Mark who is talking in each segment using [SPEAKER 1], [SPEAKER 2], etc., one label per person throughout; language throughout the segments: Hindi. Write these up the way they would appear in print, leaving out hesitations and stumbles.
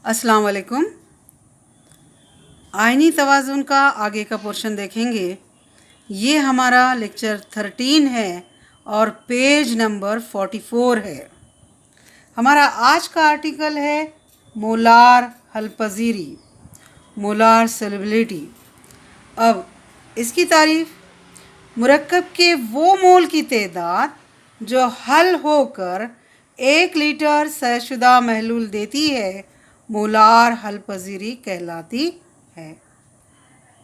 [SPEAKER 1] अस्सलाम वालेकुम। आइनी तवाज़ुन का आगे का पोर्शन देखेंगे। ये हमारा लेक्चर 13 है और पेज नंबर 44 है। हमारा आज का आर्टिकल है मोलार हलपजीरी, मोलार सॉल्युबिलिटी। अब इसकी तारीफ, मुरक्कब के वो मोल की तादाद जो हल होकर 1 लीटर सैशुदा महलूल देती है, मोलार हलपजीरी कहलाती है।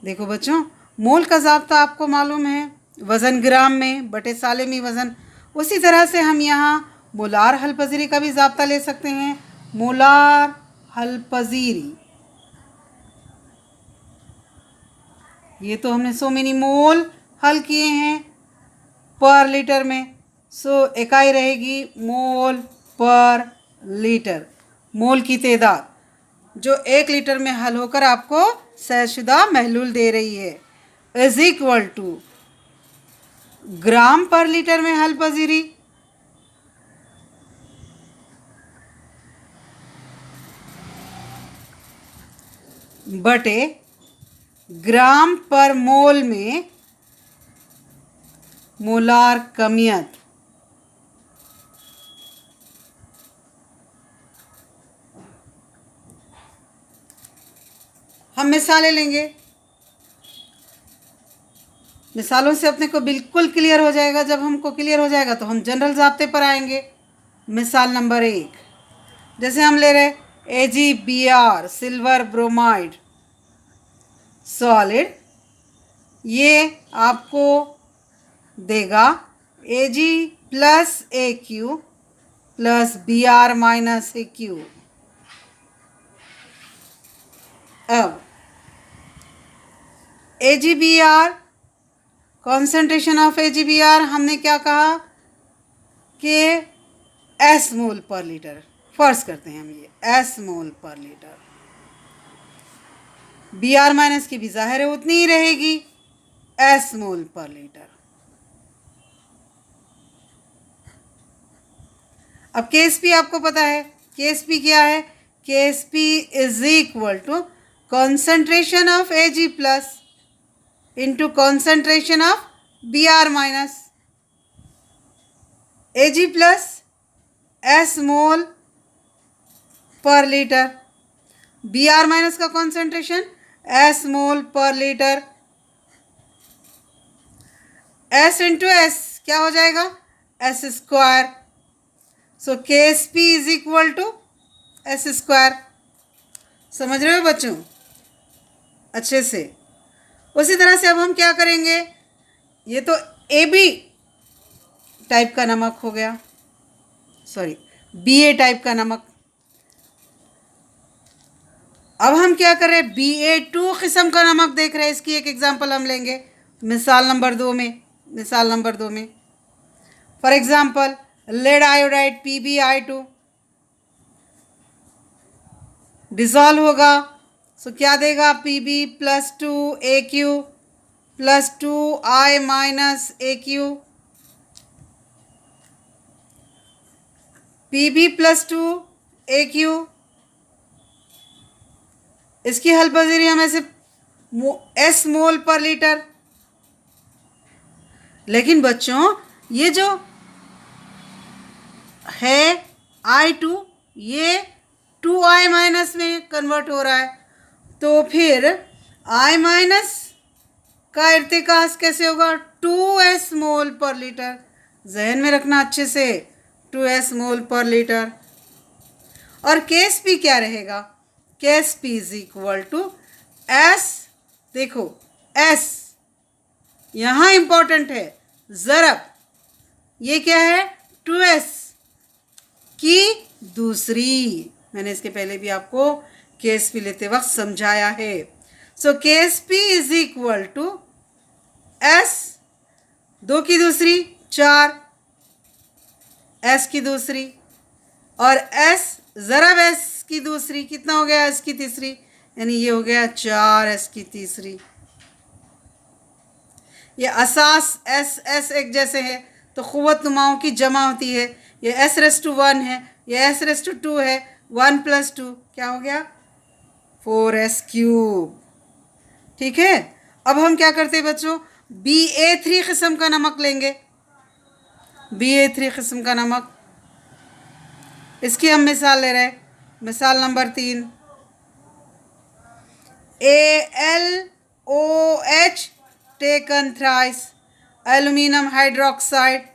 [SPEAKER 1] देखो बच्चों, मोल का ज़ाब्ता आपको मालूम है, वज़न ग्राम में बटे सालेमी वज़न। उसी तरह से हम यहाँ मोलार हलपजीरी का भी ज़ाब्ता ले सकते हैं। मोलार हलपजीरी, ये तो हमने 100 मिली मोल हल किए हैं पर लीटर में, सो इकाई रहेगी मोल पर लीटर। मोल की तादाद जो 1 लीटर में हल होकर आपको सैशुदा महलूल दे रही है इज इक्वल टू ग्राम पर लीटर में हल पजीरी बटे ग्राम पर मोल में मोलार कमियत। हम मिसालें लेंगे, मिसालों से अपने को बिल्कुल क्लियर हो जाएगा। जब हमको क्लियर हो जाएगा तो हम जनरल ज़ाब्ते पर आएंगे। मिसाल नंबर 1, जैसे हम ले रहे AgBr सिल्वर ब्रोमाइड सॉलिड, ये आपको देगा Ag plus AQ plus Br minus AQ। अब AgBr, कॉन्सेंट्रेशन ऑफ AgBr हमने क्या कहा कि S मोल पर लीटर, फर्ज करते हैं हम ये S मोल पर लीटर। Br माइनस की भी जाहिर है उतनी ही रहेगी, S मोल पर लीटर। अब KSP आपको पता है, KSP क्या है? KSP is equal to concentration of Ag plus into concentration of Br minus. Ag plus S mole पर लीटर, Br माइनस का कॉन्सेंट्रेशन S मोल पर लीटर। S इंटू S क्या हो जाएगा? S square. So KSP is equal to S square. समझ रहे हो बच्चों अच्छे से? उसी तरह से अब हम क्या करेंगे, ये तो AB टाइप का नमक हो गया, सॉरी BA टाइप का नमक। अब हम क्या कर रहे हैं, BA2 किस्म का नमक देख रहे हैं। इसकी एक एग्जांपल हम लेंगे मिसाल नंबर 2 में। मिसाल नंबर 2 में for example lead iodide PbI2 dissolve होगा, सो क्या देगा? Pb plus 2 AQ plus 2I minus AQ। Pb plus 2 AQ, इसकी हलपजीरी हमें से S मोल पर लीटर। लेकिन बच्चों ये जो है I2, ये 2I माइनस में कन्वर्ट हो रहा है, तो फिर I माइनस का इर्तिकास कैसे होगा? 2S मोल पर लीटर। जहन में रखना अच्छे से, 2S मोल पर लीटर। और KSP क्या रहेगा? KSP is equal to S, देखो S यहाँ इंपॉर्टेंट है, ज़रब, ये क्या है? 2S की दूसरी। मैंने इसके पहले भी आपको KSP लेते वक्त समझाया है। So KSP is equal to S, 2 की दूसरी 4, S की दूसरी, और S ज़रब S की दूसरी कितना हो गया? S की तीसरी, यानी ये हो गया 4S की तीसरी। ये असास S एक जैसे है तो क़ुव्वत नुमाओं की जमा होती है। ये S रेज़ टू 1 है, ये S रेज़ टू 2 है, 1 + 2 क्या हो गया 4s³। ठीक है, अब हम क्या करते हैं बच्चों, BA3 किस्म का नमक लेंगे। BA3 किस्म का नमक, इसकी हम मिसाल ले रहे हैं। मिसाल number 3, AlOH taken thrice, aluminium hydroxide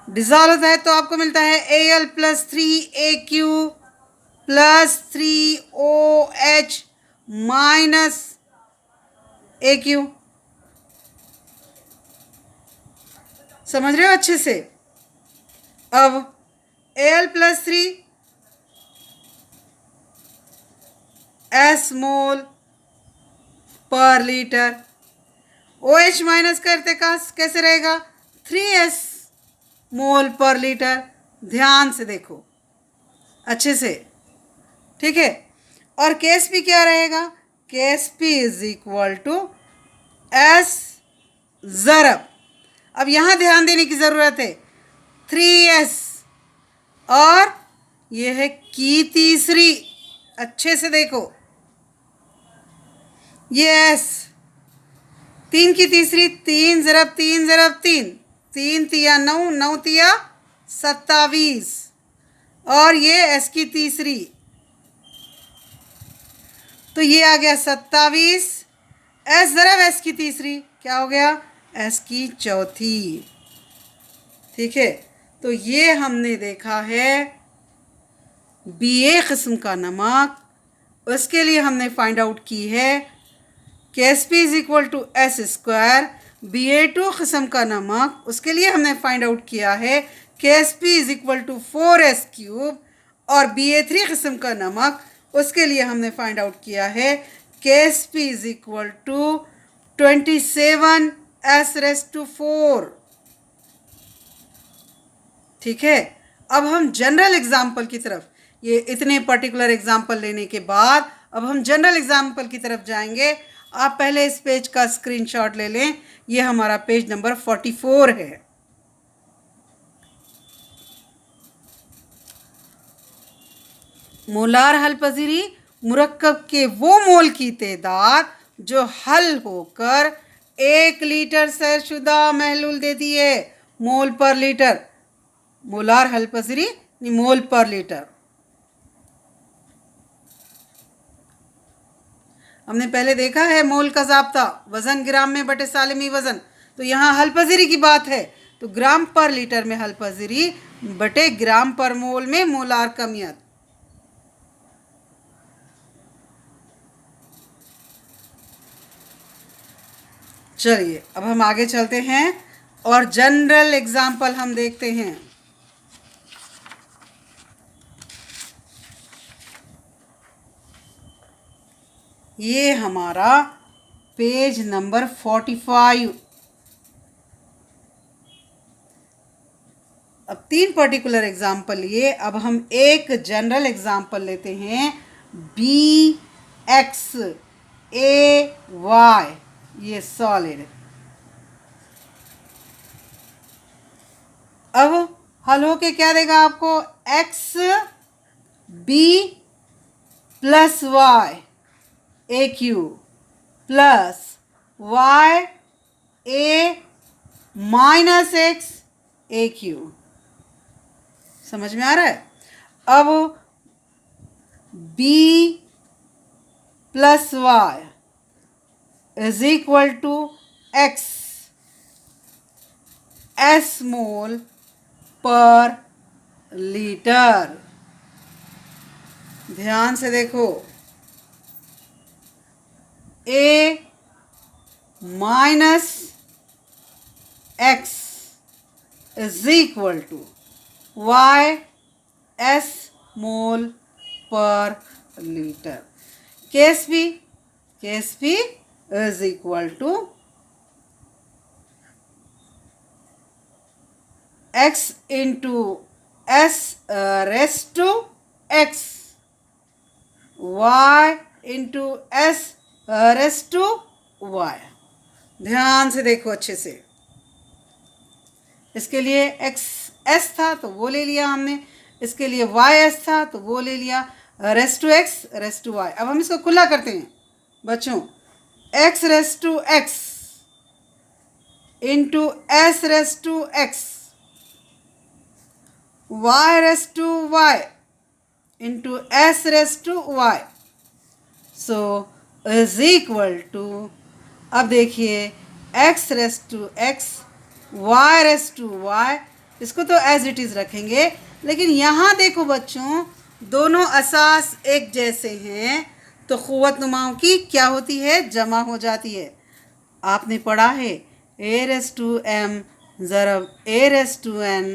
[SPEAKER 1] dissolve होता है तो आपको मिलता है Al + 3Aq + 3OH - Aq। समझ रहे हो अच्छे से। अब Al + 3 S मोल पर लीटर, OH माइनस करते कैसे रहेगा 3S मोल पर लीटर। ध्यान से देखो अच्छे से, ठीक है। और KSP क्या रहेगा, KSP = S ज़रब। अब यहाँ ध्यान देने की ज़रूरत है, 3S और ये है की तीसरी, अच्छे से देखो, ये S 3 की तीसरी, 3 ज़रब 3 ज़रब 3, 3 तिया 9, 9 तिया 27, और ये S की तीसरी, तो ये आ गया 27। S ज़रब S की तीसरी क्या हो गया S की चौथी। ठीक है, तो ये हमने देखा है BA किस्म का नमक, उसके लिए हमने फाइंड आउट की है KSP = S²। BA2 किस्म का नमक, उसके लिए हमने फाइंड आउट किया है KSP = 4s³। और BA3 किस्म का नमक, उसके लिए हमने फाइंड आउट किया है KSP = 27s⁴। ठीक है, अब हम जनरल एग्जाम्पल की तरफ, ये इतने पर्टिकुलर एग्जाम्पल लेने के बाद अब हम जनरल एग्जाम्पल की तरफ जाएंगे। आप पहले इस पेज का स्क्रीनशॉट ले लें, ये हमारा पेज नंबर 44 है। मोलार हल पजीरी मुरक्कब के वो मोल की तादाद जो हल होकर 1 लीटर सैरशुदा महलूल देती है। मोल पर लीटर, मोलार हल पजीरी मोल पर लीटर। हमने पहले देखा है मोल का ज़ाब्ता वज़न ग्राम में बटे सालिमी वज़न, तो यहाँ हल पजीरी की बात है तो ग्राम पर लीटर में हल पजीरी बटे ग्राम पर मोल में मोलार कमियत। चलिए अब हम आगे चलते हैं और जनरल एग्जाम्पल हम देखते हैं। ये हमारा पेज नंबर 45। अब 3 पर्टिकुलर एग्जाम्पल लिए, अब हम एक जनरल एग्जाम्पल लेते हैं BXAY, ये सॉलिड। अब हल होके क्या देगा आपको XB + Y AQ + YA - X AQ। समझ में आ रहा है। अब B + Y = X S mole पर लीटर। ध्यान से देखो, A - X = Y S mole पर litre. KSP = X × S⁻X Y × S⁻Y। ध्यान से देखो अच्छे से। इसके लिए एक्स एस था तो वो ले लिया हमने, इसके लिए वाई एस था तो वो ले लिया, raise to X raise to Y. अब हम इसको खुला करते हैं बच्चों, X raise to X into S raise to X, Y raise to Y into S raise to Y, so is equal to, अब देखिए X raise to X Y raise to Y, इसको तो एज इट इज़ रखेंगे, लेकिन यहाँ देखो बच्चों दोनों असास एक जैसे हैं तो क़ुव्वत नुमाओं की क्या होती है, जमा हो जाती है। आपने पढ़ा है ए रेस टू एम ज़रब a raise to N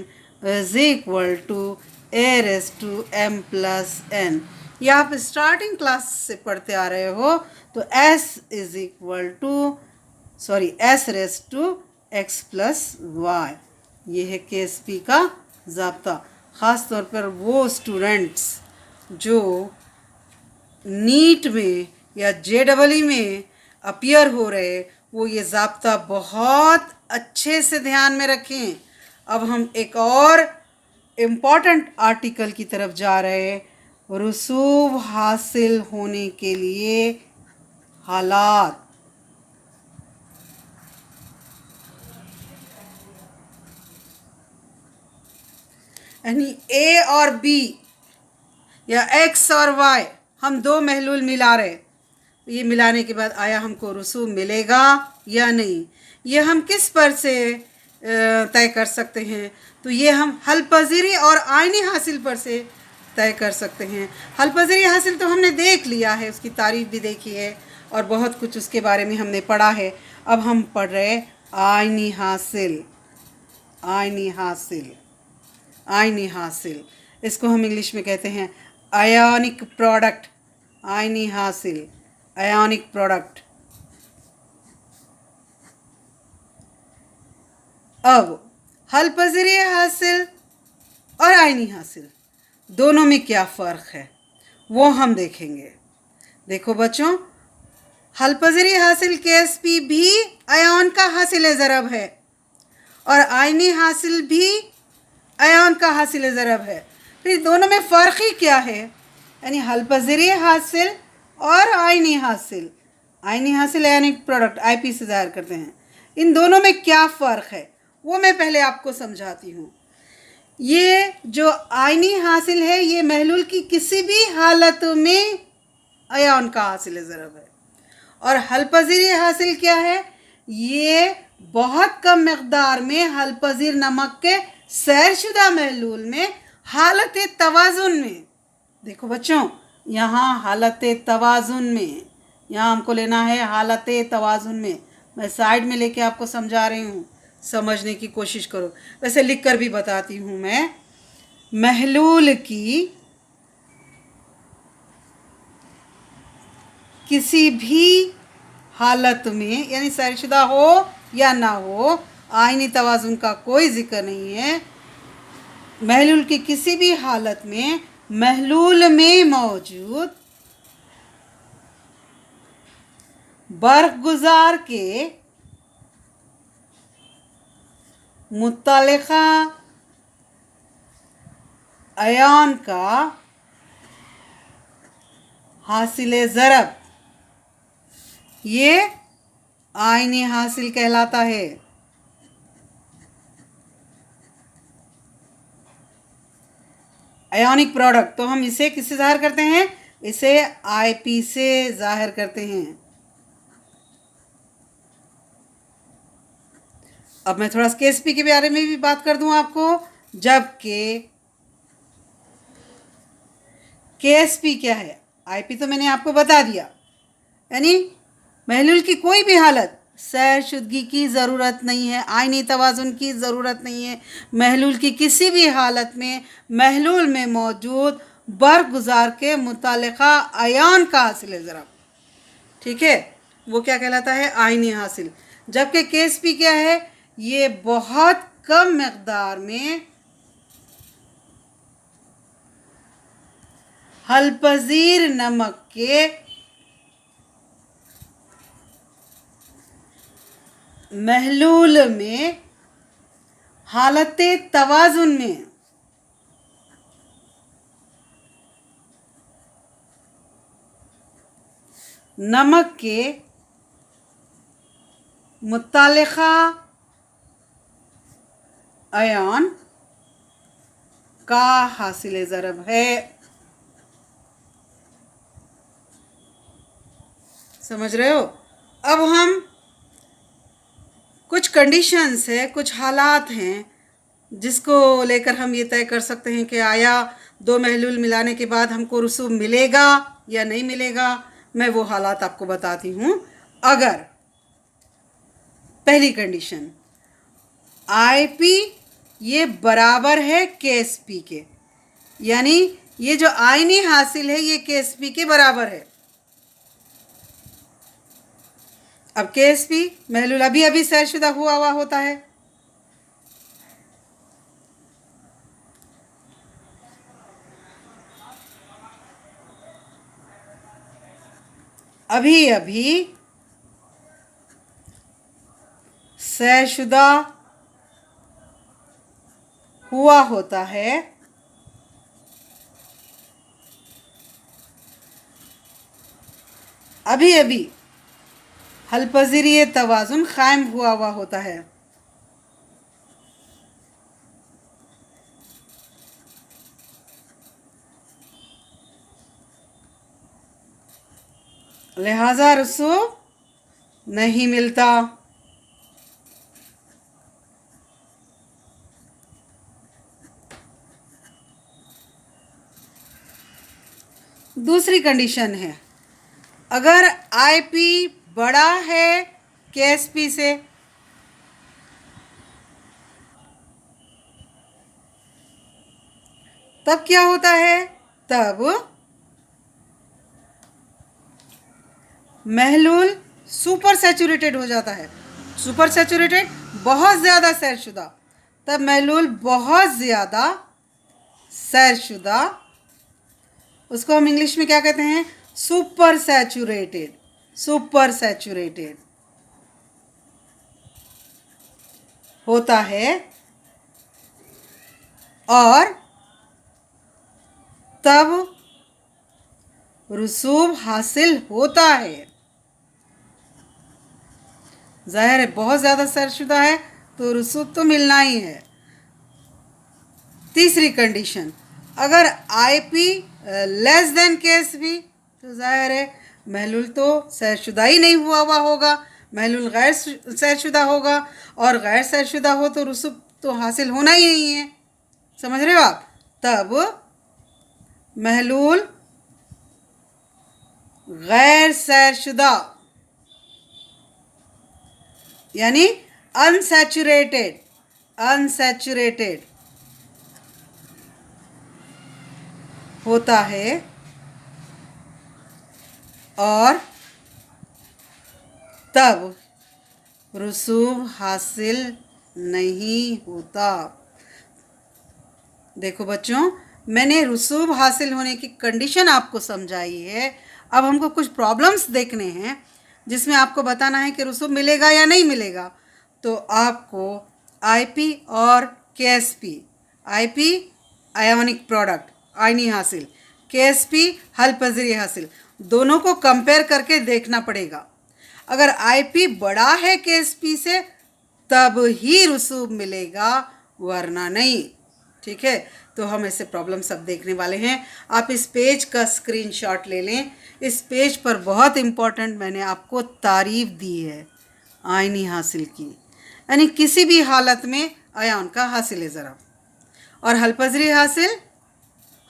[SPEAKER 1] is equal to a raise to M plus N. ये आप स्टार्टिंग क्लास से पढ़ते आ रहे हो। तो S is equal to S raise to X plus Y, ये है KSP का ज़ाब्ता। ख़ास तौर पर वो स्टूडेंट्स जो नीट में या JEE में अपीयर हो रहे, वो ये ज़ाब्ता बहुत अच्छे से ध्यान में रखें। अब हम एक और इम्पॉर्टेंट आर्टिकल की तरफ जा रहे हैं, रसूब हासिल होने के लिए हालात। यानी ए और बी या एक्स और वाई, हम दो महलूल मिला रहे, ये मिलाने के बाद आया हमको रसूब मिलेगा या नहीं, ये हम किस पर से तय कर सकते हैं? तो ये हम हल पज़ीरी और आइनी हासिल पर से तय कर सकते हैं। हल पज़ीरी हासिल तो हमने देख लिया है, उसकी तारीफ भी देखी है और बहुत कुछ उसके बारे में हमने पढ़ा है। अब हम पढ़ रहे आइनी हासिल। आइनी हासिल, आइनी हासिल, इसको हम इंग्लिश में कहते हैं आयोनिक प्रोडक्ट। आइनी हासिल, आयोनिक प्रोडक्ट। अब हल पज़ीरी हासिल और आइनी हासिल दोनों में क्या फ़र्क है वो हम देखेंगे। देखो बच्चों, हल पज़ीरी हासिल KSP भी आयन का हासिल ज़रब है और आइनी हासिल भी आयन का हासिल ज़रब है। फिर दोनों में फ़र्क ही क्या है? यानी हल पज़ीरी हासिल और आइनी हासिल, आइनी हासिल आयनिक प्रोडक्ट IP से ज़ाहिर करते हैं। इन दोनों में क्या फ़र्क है वो मैं पहले आपको समझाती हूँ। ये जो आइनी हासिल है ये महलूल की किसी भी हालत में आयन का हासिल ज़रब है, और हल पज़ीरी हासिल क्या है? ये बहुत कम मकदार में हल पज़ीर नमक के सैरशुदा महलूल में हालत तवाज़ुन में। देखो बच्चों, यहाँ हालत तवाज़ुन में, यहाँ हमको लेना है हालत तवाज़ुन में। मैं साइड में लेके आपको समझा रही हूँ, समझने की कोशिश करो। वैसे लिख कर भी बताती हूँ मैं। महलूल की किसी भी हालत में, यानी सैरशुदा हो या ना हो, आइनी तवाज़ुन का कोई ज़िक्र नहीं है। महलूल की किसी भी हालत में महलूल में मौजूद बर्फ़गुज़ार के मुत्तलिका आयन का हासिल ज़रब, ये आइनी हासिल कहलाता है। आयोनिक प्रोडक्ट तो हम इसे किससे ज़ाहिर करते हैं? इसे IP से ज़ाहिर करते हैं। अब मैं थोड़ा KSP के बारे में भी बात कर दूं आपको। जबकि KSP क्या है, IP तो मैंने आपको बता दिया। यानी महलूल की कोई भी हालत सैरशुदगी की ज़रूरत नहीं है, आइनी तवाज़ुन की ज़रूरत नहीं है। महलूल की किसी भी हालत में महलूल में मौजूद बर्फ़गुज़ार के मुत्तलिका आयन का हासिल ज़रब, ठीक है, वो क्या कहलाता है? आइनी हासिल। जबकि KSP क्या है? ये बहुत कम मकदार में हल पज़ीर नमक के महलूल में हालत तवाज़ुन में नमक के मुत्तालिका आयन का हासिल ज़रब है। समझ रहे हो? अब हम कुछ कंडीशंस है, कुछ हालात हैं जिसको लेकर हम ये तय कर सकते हैं कि आया दो महलूल मिलाने के बाद हमको रसूब मिलेगा या नहीं मिलेगा। मैं वो हालात आपको बताती हूँ। अगर पहली कंडीशन IP ये बराबर है KSP के, यानी ये जो आयनी हासिल है ये KSP के बराबर है। अब KSP महलूल अभी अभी सैरशुदा हुआ होता है, अभी अभी सैरशुदा हुआ होता है, अभी अभी हलपज़ीरी तवाज़ुन कायम हुआ होता है। लिहाजा रसूब नहीं मिलता। दूसरी कंडीशन है, अगर IP बड़ा है KSP से, तब क्या होता है? तब महलूल सुपर सैचुरेटेड हो जाता है। सुपर सैचुरेटेड बहुत ज़्यादा सैरशुदा, तब महलूल बहुत ज़्यादा सैरशुदा, उसको हम इंग्लिश में क्या कहते हैं? Super saturated. सुपर सैचुरेटेड होता है और तब रसूब हासिल होता है। जाहिर है बहुत ज़्यादा सैरशुदा है तो रसूब तो मिलना ही है। तीसरी कंडीशन, अगर IP लेस देन KSP तो जाहिर है महलूल तो सैरशुदा ही नहीं हुआ होगा, महलूल गैर सैरशुदा होगा, और गैर सैरशुदा हो तो रसूब तो हासिल होना ही नहीं है। समझ रहे हो आप? तब महलूल गैर सैरशुदा यानी अनसैचुरेटेड, अनसैचुरेटेड होता है और तब रसूब हासिल नहीं होता। देखो बच्चों, मैंने रसूब हासिल होने की कंडीशन आपको समझाई है। अब हमको कुछ प्रॉब्लम्स देखने हैं जिसमें आपको बताना है कि रसूब मिलेगा या नहीं मिलेगा। तो आपको IP और KSP, IP आयोनिक प्रोडक्ट आयनी हासिल, KSP हलपज़ीरी हासिल, दोनों को कंपेयर करके देखना पड़ेगा। अगर IP बड़ा है KSP से तब ही रसूब मिलेगा, वरना नहीं। ठीक है, तो हम ऐसे प्रॉब्लम सब देखने वाले हैं। आप इस पेज का स्क्रीनशॉट ले लें। इस पेज पर बहुत इम्पोर्टेंट मैंने आपको तारीफ दी है आयनी हासिल की, यानी किसी भी हालत में आयन का हासिल ज़रब, और हलपज़ीरी हासिल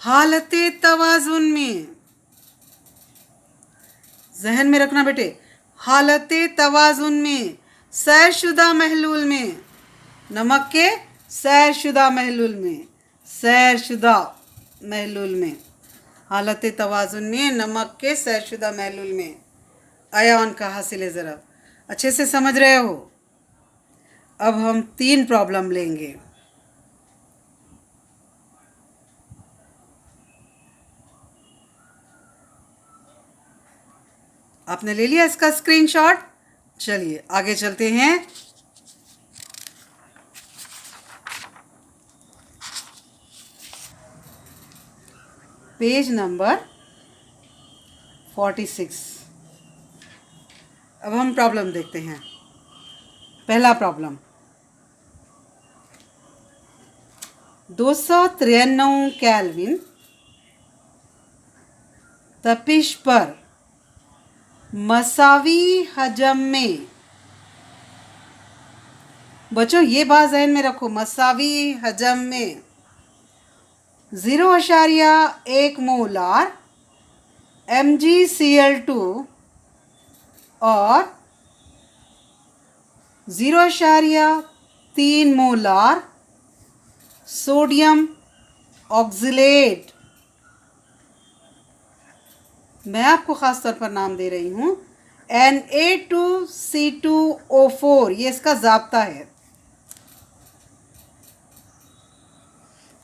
[SPEAKER 1] हालत तवाज़ुन में। जहन में रखना बेटे, हालत तवाज़ुन में, सैरशुदा महलूल में, नमक के सैरशुदा महलूल में, सैरशुदा महलूल में, हालत तवाज़ुन में नमक के सैरशुदा महलूल में आयन का हासिल ज़रब। अच्छे से समझ रहे हो? अब हम 3 प्रॉब्लम लेंगे। आपने ले लिया इसका स्क्रीनशॉट? चलिए आगे चलते हैं। Page number 46। अब हम प्रॉब्लम देखते हैं। पहला प्रॉब्लम, 293 केल्विन तपिश पर मसावी हजम में, बच्चों ये बात ज़हन में रखो, मसावी हजम में 0.1 मोलार MgCl2 और 0.3 मोलार सोडियम ऑक्जिलेट, मैं आपको ख़ास तौर पर नाम दे रही हूँ, Na2C2O4, ये इसका ज़ाब्ता है,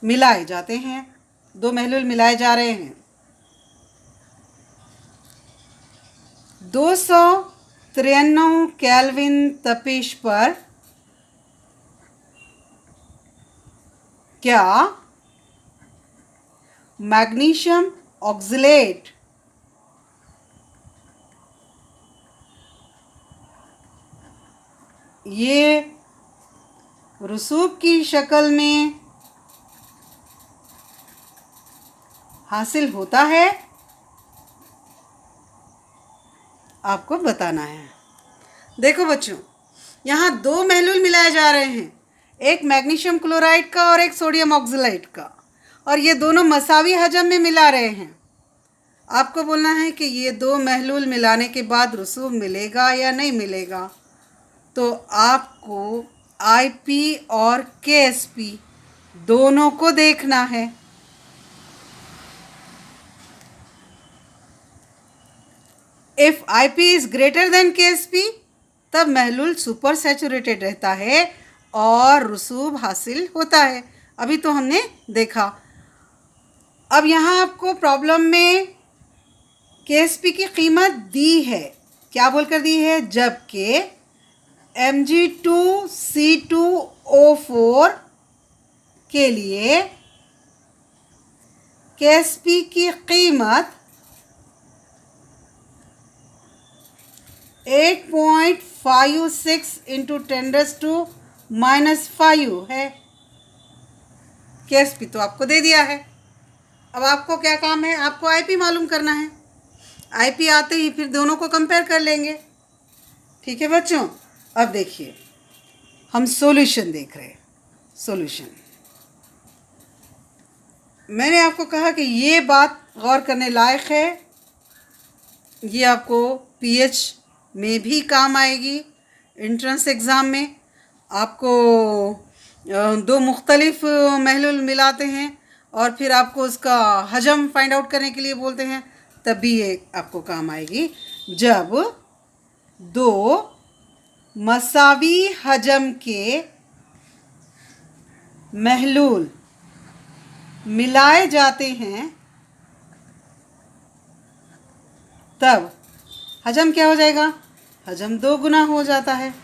[SPEAKER 1] मिलाए जाते हैं। दो महलूल मिलाए जा रहे हैं। 293 केल्विन तपिश पर क्या मैग्नीशियम ऑक्जिलेट ये रसूब की शक्ल में हासिल होता है? आपको बताना है। देखो बच्चों, यहाँ दो महलूल मिलाए जा रहे हैं, एक मैग्नीशियम क्लोराइड का और एक सोडियम ऑक्जेलाइट का, और ये दोनों मसावी हजम में मिला रहे हैं। आपको बोलना है कि ये दो महलूल मिलाने के बाद रसूब मिलेगा या नहीं मिलेगा। तो आपको IP और KSP दोनों को देखना है। If IP is greater than KSP, तब महलूल सुपर सैचुरेटेड रहता है और रसूब हासिल होता है। अभी तो हमने देखा। अब यहाँ आपको प्रॉब्लम में KSP की कीमत दी है, क्या बोलकर दी है? जबकि Mg2C2O4 के लिए KSP की कीमत 8.56 इंटू 10⁻⁵ है। KSP तो आपको दे दिया है। अब आपको क्या काम है? आपको IP मालूम करना है। IP आते ही फिर दोनों को कंपेयर कर लेंगे। ठीक है बच्चों, अब देखिए हम सॉल्यूशन देख रहे हैं। सॉल्यूशन, मैंने आपको कहा कि ये बात गौर करने लायक है, ये आपको PH में भी काम आएगी। एंट्रेंस एग्ज़ाम में आपको दो मुख्तलिफ महलूल मिलाते हैं और फिर आपको उसका हजम फाइंड आउट करने के लिए बोलते हैं, तब भी ये आपको काम आएगी। जब दो मसावी हजम के महलूल मिलाए जाते हैं, तब हजम क्या हो जाएगा? हजम 2 गुना हो जाता है।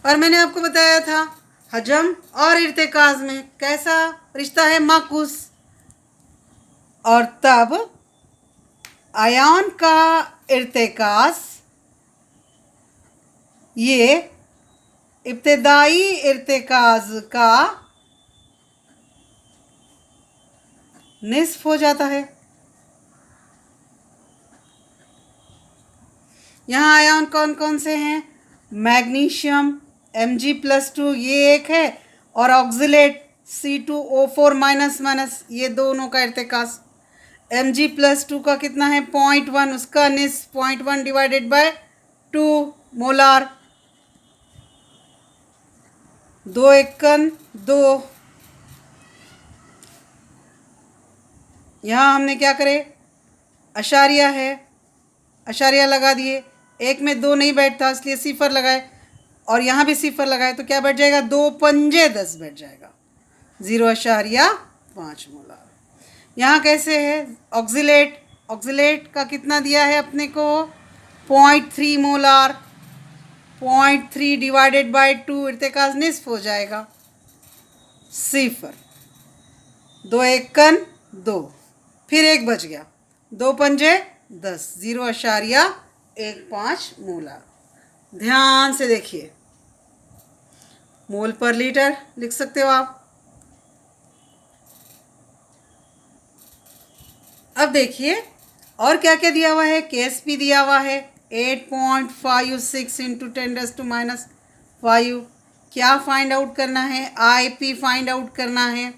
[SPEAKER 1] और मैंने आपको बताया था हजम और इर्तिकाज़ में कैसा रिश्ता है? माकूस। और तब आयन का इर्तिकाज़ ये इब्तिदाई इर्तिकाज़ का निस्फ हो जाता है। यहाँ आयन कौन कौन से हैं? मैग्नीशियम Mg+2 ये एक है, और ऑक्जिलेट C2O4-, ये दोनों का इर्तिकाज़। Mg+2 का कितना है? 0.1, उसका निस्फ 0.1 डिवाइडेड बाय 2 मोलार। 2 एकन 2। यहाँ हमने क्या करे? अशारिया है, अशारिया लगा दिए। एक में 2 नहीं बैठता इसलिए सिफर लगाए, और यहाँ भी सिफर लगाए तो क्या बैठ जाएगा? 2 पंजे 10 बैठ जाएगा। 0.5 मोलार। यहाँ कैसे है? ऑक्जिलेट, ऑक्जिलेट का कितना दिया है अपने को? 0.3 मोलार। 0.3 डिवाइडेड बाय 2, इर्तिकाज़ निस्फ हो जाएगा। सिफर। 2 एकन 2, फिर एक बच गया। 2 पंजे 10, 0.15 मोलार। ध्यान से देखिए, मोल पर लीटर लिख सकते हो आप। अब देखिए और क्या क्या दिया हुआ है। KSP दिया हुआ है 8.56 इंटू 10⁻⁵। क्या फाइंड आउट करना है? IP फाइंड आउट करना है।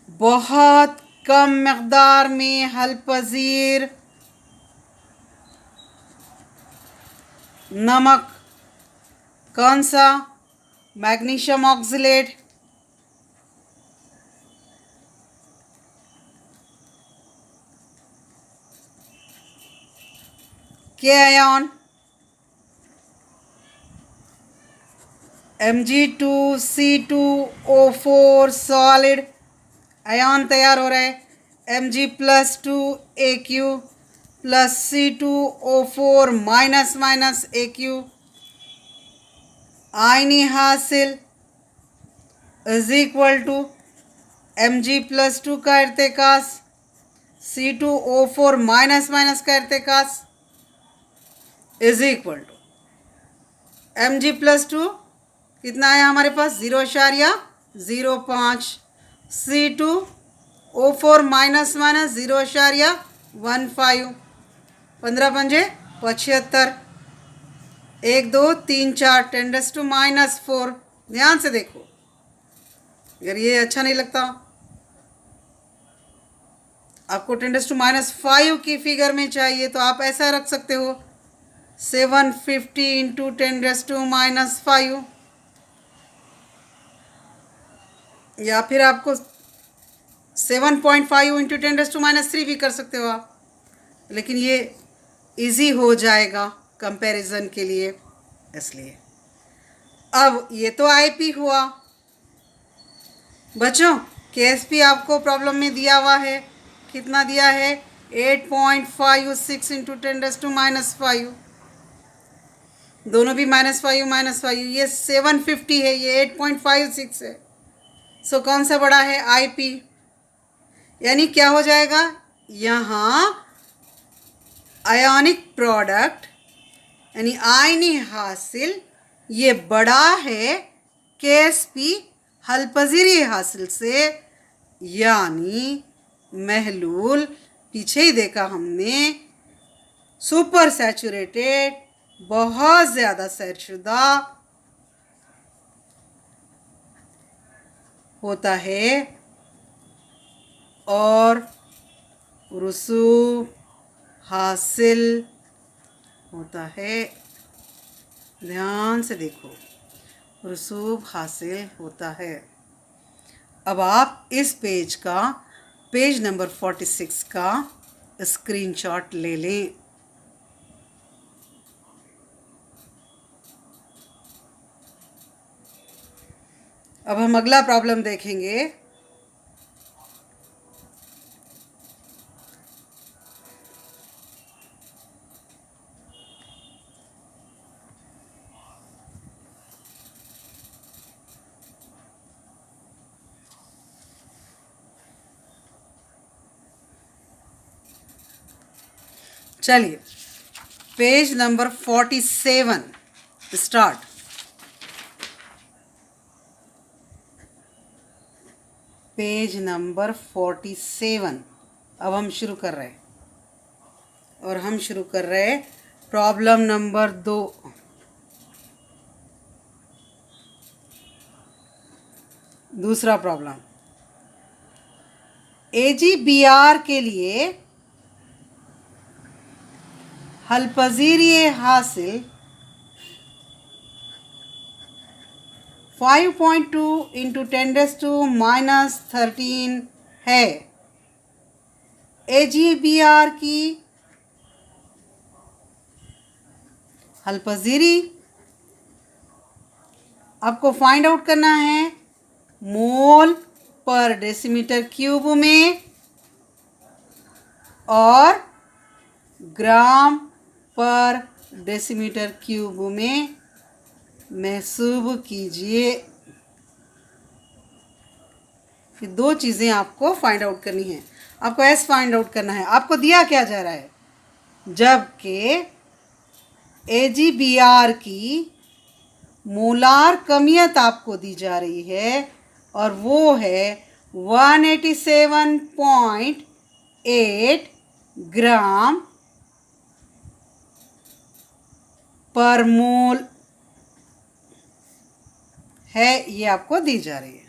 [SPEAKER 1] बहुत कम मकदार में हल पजीर नमक कौन सा? Magnesium oxalate. के आयन Mg2C2O4 सॉलिड आयन तैयार हो रहा है। Mg+2AQ plus C2O4 minus AQ आयनी हासिल इज इक्वल टू Mg+2 का इर्तिकास C2O4 माइनस का इर्तिकास इज इक्वल टू Mg+2 कितना है हमारे पास? 0.05। C2O4 minus 0.15। 15 पंजे 75। 1 2 3 4 10⁻⁴। ध्यान से देखो, अगर ये अच्छा नहीं लगता आपको 10⁻⁵ की फिगर में चाहिए तो आप ऐसा रख सकते हो 750 इंटू 10⁻⁵, या फिर आपको 7.5 इंटू 10⁻³ भी कर सकते हो आप, लेकिन ये इजी हो जाएगा कंपैरिजन के लिए, इसलिए। अब ये तो IP हुआ बच्चों। KSP आपको प्रॉब्लम में दिया हुआ है, कितना दिया है? 8.56 इंटू 10⁻⁵। दोनों भी -5 ये 750 है, ये 8.56 है। सो कौन सा बड़ा है? IP। यानी क्या हो जाएगा यहाँ? आयोनिक प्रोडक्ट यानी आयनी हासिल ये बड़ा है KSP हलपजीरी हासिल से, यानी महलूल पीछे ही देखा हमने सुपर सैचुरेटेड, बहुत ज़्यादा सैरशुदा होता है और रसूब हासिल होता है। ध्यान से देखो, रसूब हासिल होता है। अब आप इस पेज का, पेज नंबर 46 का स्क्रीनशॉट ले लें। अब हम अगला प्रॉब्लम देखेंगे। चलिए, page number 47 start. Page number 47 अब हम शुरू कर रहे हैं, और हम शुरू कर रहे हैं प्रॉब्लम नंबर 2। दूसरा प्रॉब्लम, AgBr के लिए हलपजीरी हासिल 5.2 इंटू 10⁻⁻13 है। AgBr की हलपजीरी आपको फाइंड आउट करना है मोल पर डेसीमीटर क्यूब में और ग्राम पर डेसीमीटर क्यूब में महसूब कीजिए। ये दो चीज़ें आपको फाइंड आउट करनी है। आपको एस फाइंड आउट करना है। आपको दिया क्या जा रहा है, जबकि AgBr की मोलार कमियत आपको दी जा रही है और वो है 187.8 ग्राम पर मोल है, ये आपको दी जा रही है।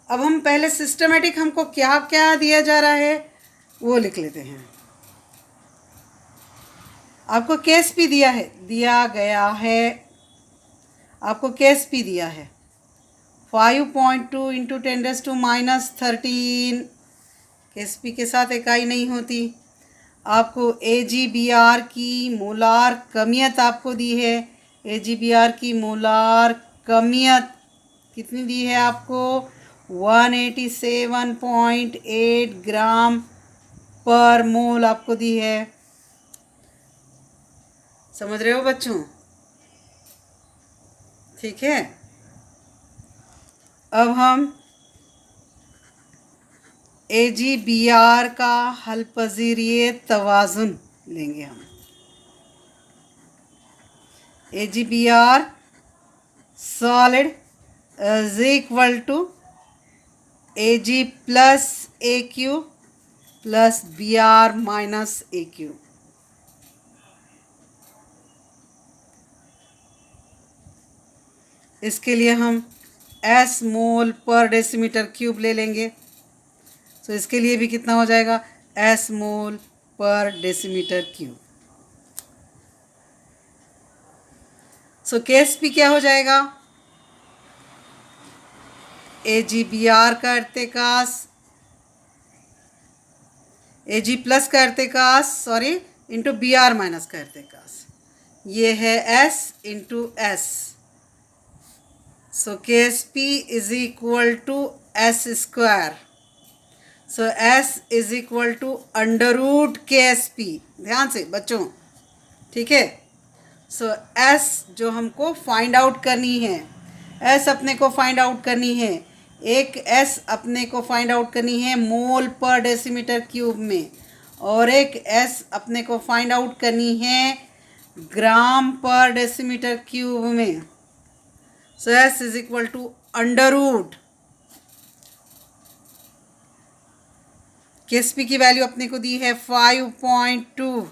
[SPEAKER 1] अब हम पहले सिस्टमेटिक हमको क्या क्या दिया जा रहा है वो लिख लेते हैं। आपको केस भी दिया गया है, आपको केस भी दिया है 5.2 इंटू 10⁻⁻13। केस पी के साथ इकाई नहीं होती। आपको AgBr की मोलार कमियत आपको दी है। AgBr की मोलार कमियत कितनी दी है आपको, 187.8 ग्राम पर मोल आपको दी है। समझ रहे हो बच्चों? ठीक है। अब हम AgBr का हलपजीरिये तवाज़ुन लेंगे। हम AgBr solid is equal to Ag plus AQ plus Br minus AQ। इसके लिए हम S mole per decimetre cube ले लेंगे। तो इसके लिए भी कितना हो जाएगा, S mole per decimetre cube. So case भी क्या हो जाएगा, AgBr का इर्तिकास Ag प्लस का इर्तिकास इंटू Br माइनस का इर्तिकास, ये है S into S। So KSP is equal to S square. So S is equal to under root KSP। ध्यान से बच्चों, ठीक है। सो S जो हमको फाइंड आउट करनी है, S अपने को फाइंड आउट करनी है, एक S अपने को फाइंड आउट करनी है मोल पर डेसीमीटर क्यूब में, और एक S अपने को फाइंड आउट करनी है ग्राम पर डेसीमीटर क्यूब में। So S is equal to under root KSP की वैल्यू अपने को दी है 5.2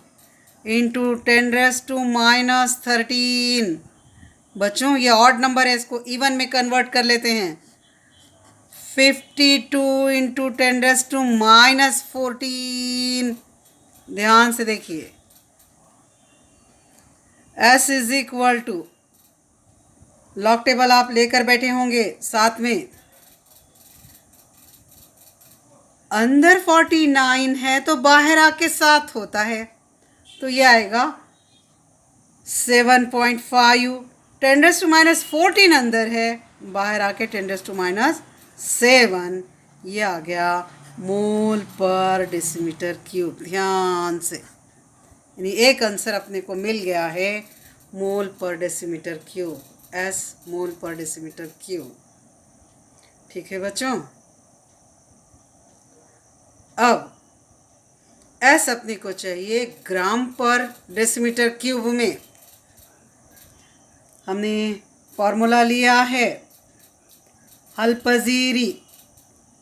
[SPEAKER 1] इंटू 10⁻⁻13। बच्चों ये ऑड नंबर है, इसको इवन में कन्वर्ट कर लेते हैं। 52 इंटू 10⁻⁻14। ध्यान से देखिए, S is equal to, log table आप लेकर बैठे होंगे साथ में, अंदर 49 है तो बाहर आके 7 होता है, तो ये आएगा 7.5। 10⁻14 अंदर है, बाहर आके 10⁻7, ये आ गया मोल पर डेसीमीटर क्यूब। ध्यान से, यानी एक आंसर अपने को मिल गया है मोल per decimetre cube, S mole per decimetre cube. ठीक है बच्चों। अब S अपने को चाहिए ग्राम पर डेसीमीटर क्यूब में। हमने फॉर्मूला लिया है हलपजीरी,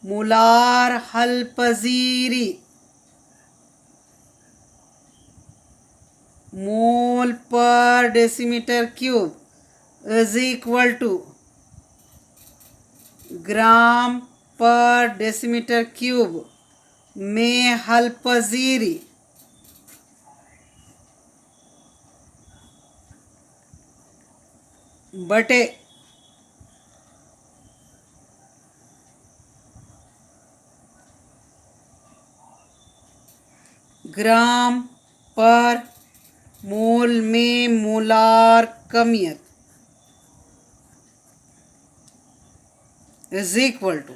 [SPEAKER 1] मोलार हलपजीरी, mole per decimetre cube is equal to gram per decimetre cube में हलपजीरी बटे ग्राम पर मोल में मोलार कमियत इज इक्वल टू।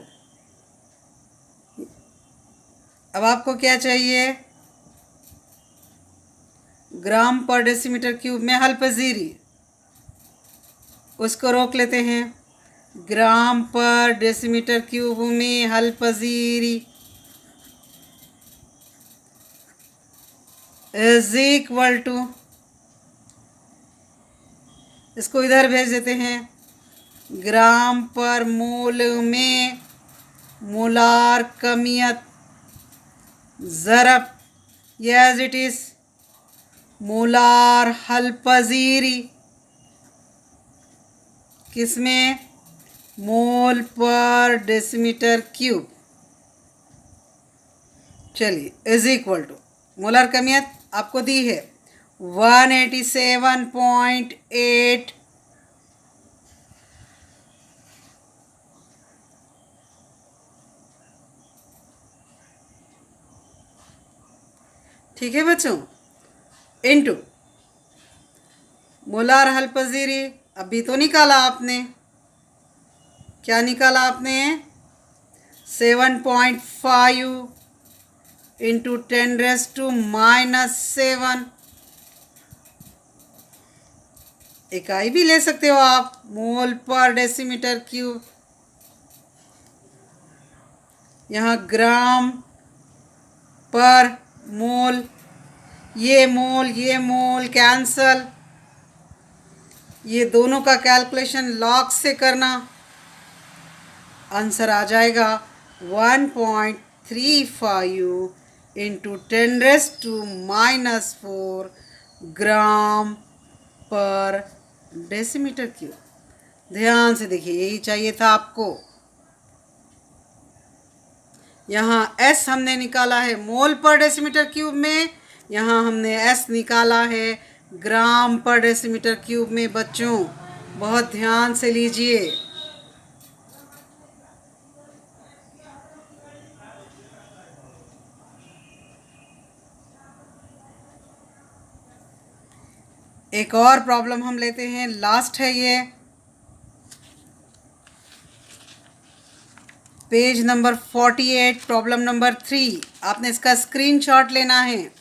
[SPEAKER 1] अब आपको क्या चाहिए, ग्राम पर डेसीमीटर क्यूब में हलपजीरी, उसको रोक लेते हैं। ग्राम पर डेसीमीटर क्यूब में हलपजीरी इज इक्वल टू, इसको इधर भेज देते हैं, ग्राम पर मोल में मोलार कमियत ज़रब एज इट इज़ मोलार हल पजीरी किसमें, मोल पर डेसीमीटर क्यूब। चलिए इज इक्वल टू, मोलार कमियत आपको दी है 187.8, ठीक है बच्चों, इनटू मोलार हल पजीरी अभी तो निकाला आपने, क्या निकाला आपने, 7.5 इंटू 10⁻⁻⁷, इकाई भी ले सकते हो आप, मोल पर डेसीमीटर क्यूब। यहाँ ग्राम पर मोल, ये मोल कैंसल, ये दोनों का कैलकुलेशन लॉग से करना, आंसर आ जाएगा 1.35 इंटू 10⁻⁻⁴ ग्राम पर डेसीमीटर क्यूब। ध्यान से देखिए, यही चाहिए था आपको। यहाँ S हमने निकाला है मोल पर डेसीमीटर क्यूब में, यहाँ हमने S निकाला है ग्राम पर डेसीमीटर क्यूब में। बच्चों बहुत ध्यान से लीजिए, एक और प्रॉब्लम हम लेते हैं, लास्ट है ये, पेज नंबर 48, प्रॉब्लम नंबर 3। आपने इसका स्क्रीनशॉट लेना है।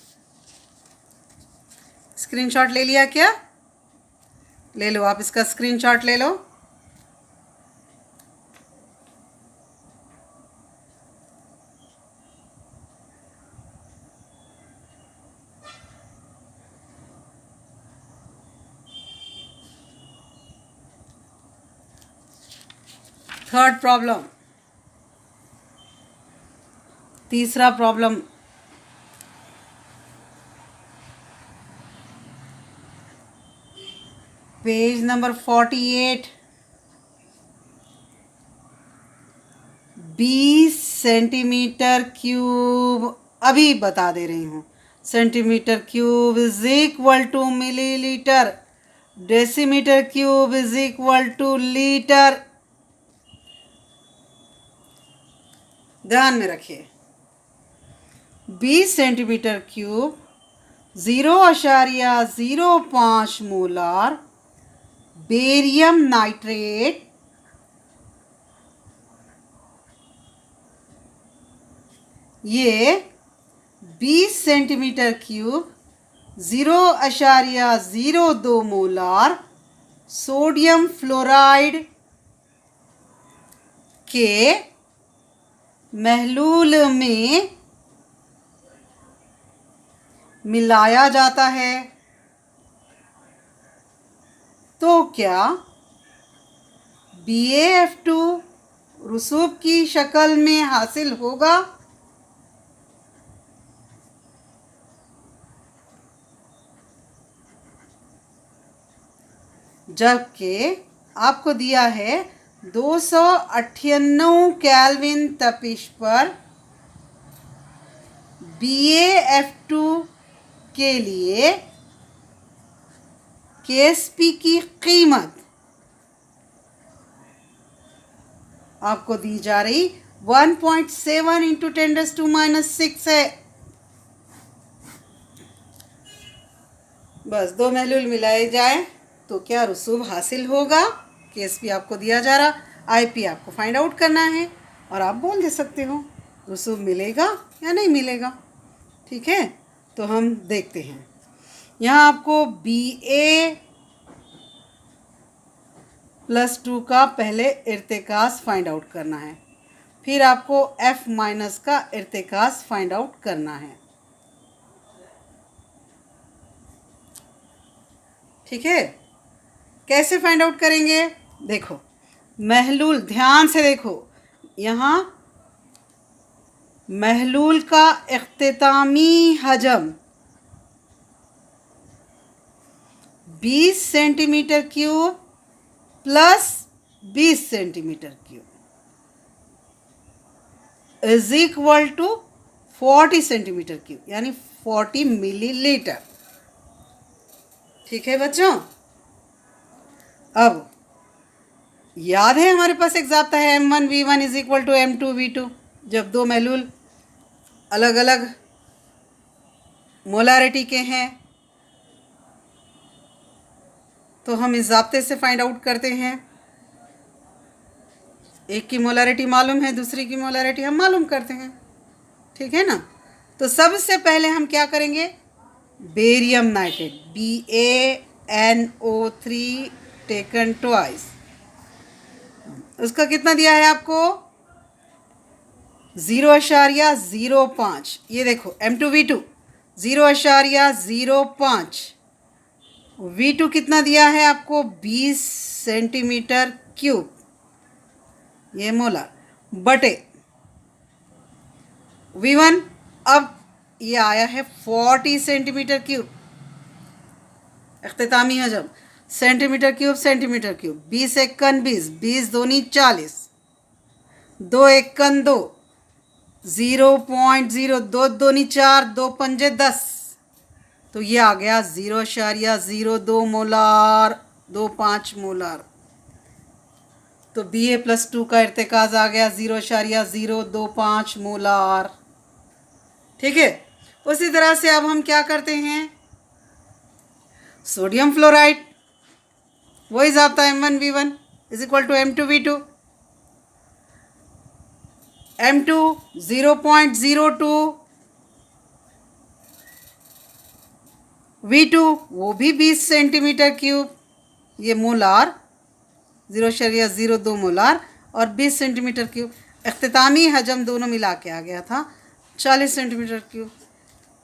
[SPEAKER 1] स्क्रीनशॉट ले लिया क्या? ले लो, आप इसका स्क्रीनशॉट ले लो। थर्ड प्रॉब्लम, तीसरा problem, page number 48, 20 centimetre cube, अभी बता दे रही हूँ, centimetre cube is equal to millilitre, decimetre cube is equal to litre. ध्यान में रखिए, 20 centimetre cube 0.05 molar barium nitrate ये 20 centimetre cube 0.02 molar sodium fluoride के महलूल में मिलाया जाता है, तो क्या BaF2 रसूब की शक्ल में हासिल होगा? जबकि आपको दिया है 298 केल्विन तपिश पर BaF2 के लिए KSP की कीमत आपको दी जा रही 1.7 इंटू 10⁻⁻⁶ है। बस दो महलूल मिलाए जाए तो क्या रसूब हासिल होगा? KSP आपको दिया जा रहा, IP आपको फाइंड आउट करना है और आप बोल दे सकते हो रसूब मिलेगा या नहीं मिलेगा। ठीक है, तो हम देखते हैं। यहाँ आपको BA+2 का पहले इर्तिकास फाइंड आउट करना है, फिर आपको F- का इर्तिकास फाइंड आउट करना है। ठीक है, कैसे फाइंड आउट करेंगे? देखो महलूल, ध्यान से देखो, यहाँ महलूल का इख्तितामी हजम 20 centimetre cube plus 20 centimetre cube is equal to 40 centimetre cube, यानी 40 मिलीलीटर। ठीक है बच्चों, अब याद है हमारे पास एक ज़ाब्ता है M1V1 is equal to M2V2। जब दो महलूल अलग अलग मोलारिटी के हैं तो हम इस ज़ाब्ते से फाइंड आउट करते हैं। एक की मोलारिटी मालूम है, दूसरी की मोलारिटी हम मालूम करते हैं। ठीक है ना, तो सबसे पहले हम क्या करेंगे? Barium nitrate BaNO3 taken twice, उसका कितना दिया है आपको? 0.05। ये देखो M2V2 0.05। V2 कितना दिया है आपको? 20 सेंटीमीटर क्यूब, ये मोलार, बटे V1 अब ये आया है 40 सेंटीमीटर क्यूब, इख्तितामी हजम सेंटीमीटर क्यूब सेंटीमीटर क्यूब, 20 एकन 20, 20 दूनी 40, 2 एकन 2, 0.0, 2 दूनी 4, 2 पंजे 10, तो ये आ गया 0.02 मोलार, 25 मोलार। तो Ba+2 का इर्तिकाज आ गया 0.025 मोलार। ठीक है, उसी तरह से अब हम क्या करते हैं? सोडियम फ्लोराइड, वही ज़ाब्ता M1V1 is equal to M2V2। M2 0.02, V2 वो भी 20 सेंटीमीटर क्यूब, ये मोलार 0.02 मोलार और 20 सेंटीमीटर क्यूब। इख्तितामी हजम दोनों मिला के आ गया था 40 सेंटीमीटर क्यूब।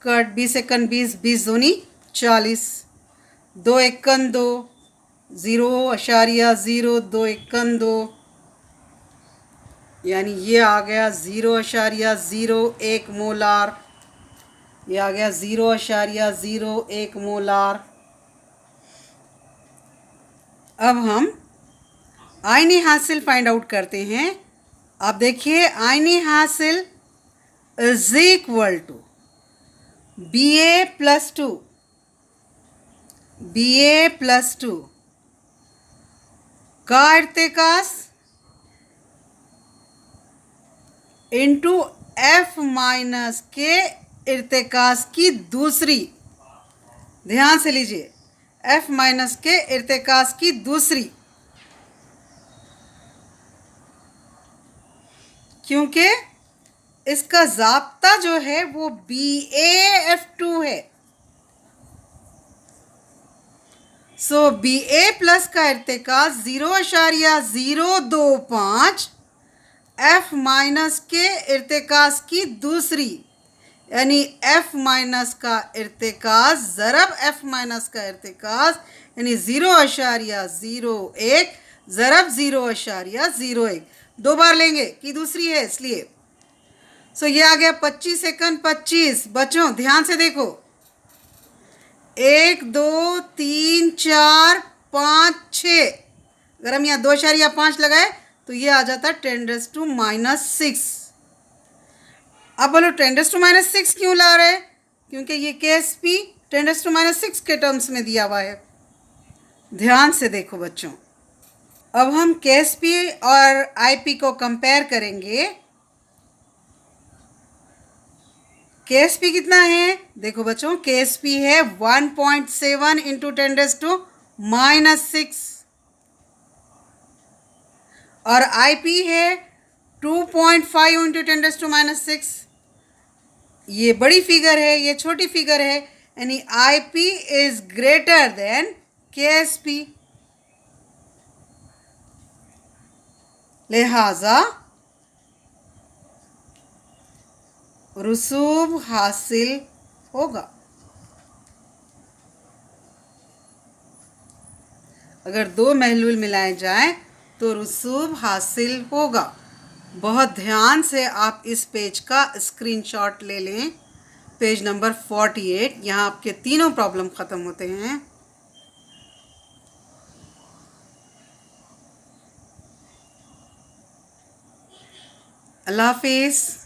[SPEAKER 1] कट 20 एकन 20, 20 दूनी 40, 2 एकन 2, 0.02 एकन 2, यानी ये आ गया 0.01 मोलार, ये आ गया 0.01 मोलार। अब हम आयनी हासिल फाइंड आउट करते हैं। आप देखिए, आयनी हासिल is equal to Ba+2, Ba+2 का इर्तिकास इंटू F- के इर्तिकास की दूसरी, ध्यान से लीजिए, F- के इर्तिकास की दूसरी, क्योंकि इसका ज़ाब्ता जो है वो BaF2 है। सो Ba+ का इर्तिकास 0.025 F- के इर्तिकास की दूसरी, यानी F- का इर्तिकास ज़रब F- का इर्तिकास, यानी 0.01 ज़रब 0.01, दो बार लेंगे कि दूसरी है इसलिए। सो ये आ गया 25 एकन 25। बच्चों ध्यान से देखो, 1 2 3 4 5 6, अगर हम यहाँ 2.5 लगाए तो ये आ जाता 10⁻⁻⁶। अब बोलो 10⁻⁻⁶ क्यों ला रहे हैं? क्योंकि ये KSP 10⁻⁻⁶ के टर्म्स में दिया हुआ है। ध्यान से देखो बच्चों, अब हम KSP और IP को कंपेयर करेंगे। KSP कितना है? देखो बच्चों, KSP है 1.7 इंटू 10⁻⁻⁶ और IP है 2.5 इंटू 10⁻⁻⁶। ये बड़ी फिगर है, ये छोटी फिगर है, यानी IP is greater than KSP। लिहाजा रसूब हासिल होगा। अगर 2 महलूल मिलाए जाए तो रसूब हासिल होगा। बहुत ध्यान से आप इस पेज का स्क्रीनशॉट ले लें। पेज नंबर 48, यहाँ आपके तीनों प्रॉब्लम ख़त्म होते हैं। अल्लाह हाफिज़।